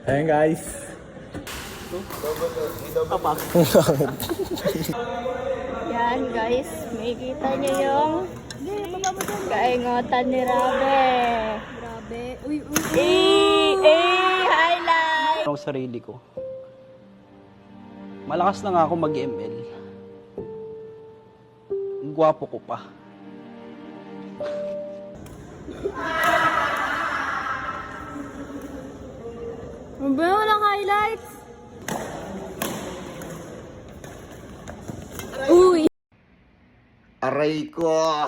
Ayan guys. Yan guys, may kita niyo yung kaingotan ni Rabe. Rabe. Uy. Highlight! Ako sarili ko. Malakas na nga ako mag-ML. Ang gwapo ko pa. Ba, walang highlights? Uy! Aray ko!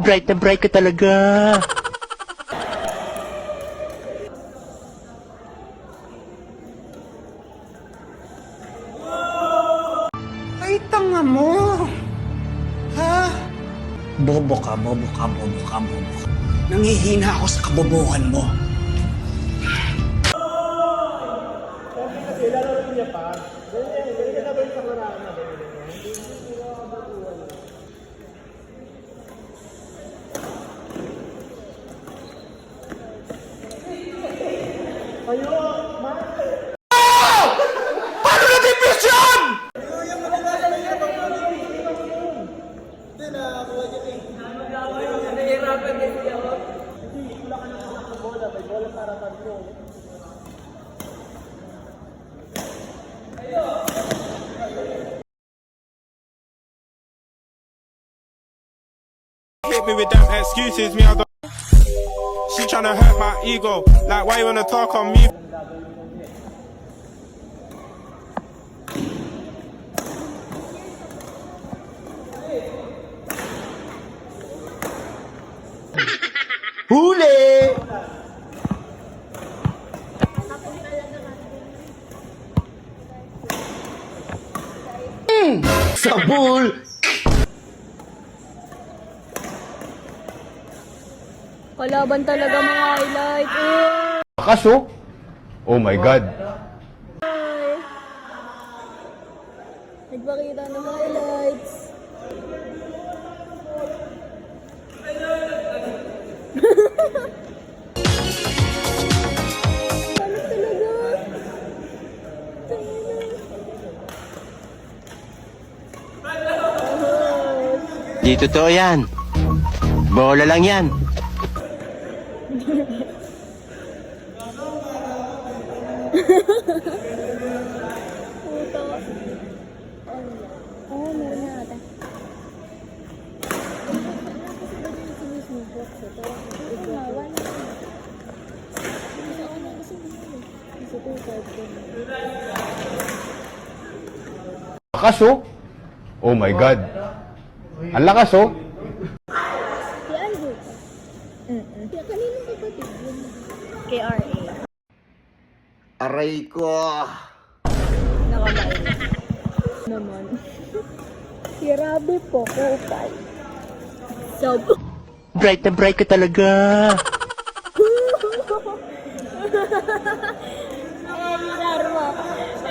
Bright na bright ka talaga. Ay, tanga mo! Ha? Bobo ka. Nangihina ako sa kabobohan mo. Paano natin pisyon? Hit me with them excuses, me I don't. She tryna hurt my ego, like why you wanna talk on me? Huli! Sabul! Kalaban talaga mga highlight. Kaso? Oh my God. Nagpakita ng highlights. Di totoo yan. Bola lang yan. Meron na ata. Kaso? Oh my God. Ang lakas oh. Si Andrew. Kaya kaninong kapatid yun? KRA. Aray ko! Nakamain. Naman. Si Rabi po, kupal. Bright na bright ka talaga.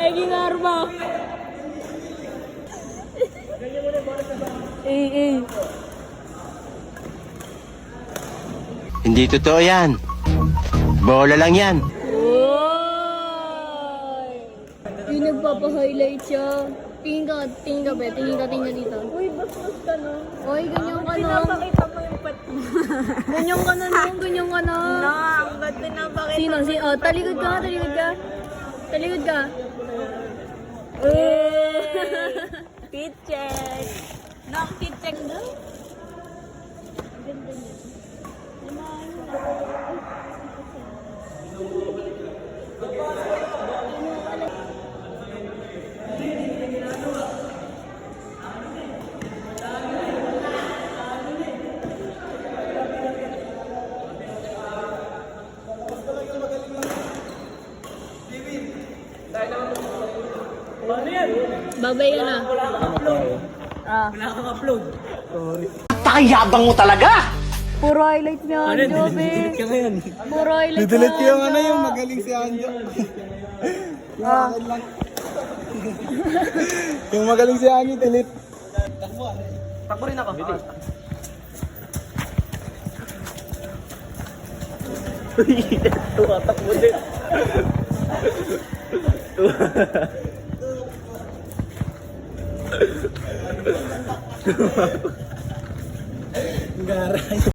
Eging arma. Hindi totoo yan. Bola lang yan. Yung nagpapa-highlight siya. Tingin ka ba? Tingin ka dito. Uy, bastos ka no? Uy, ganyan ka no? Pinapakita mo yung pat mo. Ganyan ka na no? Ganyan ka na. Ba't pinapakita? Sino? Oh, talikod ka. Talikod ka. Fit check. No, fit check no? Ganda niya. Babay ka na. Wala kang upload. Pakayabang mo talaga! Puro highlight niya, Anjo, be. ka ngayon. Puro highlight niya. Delete yung ano yung magaling si Anjo. Yung magaling si Anjo, delete. Takbo rin ako. Bilis. Tumatakbo din. Garay.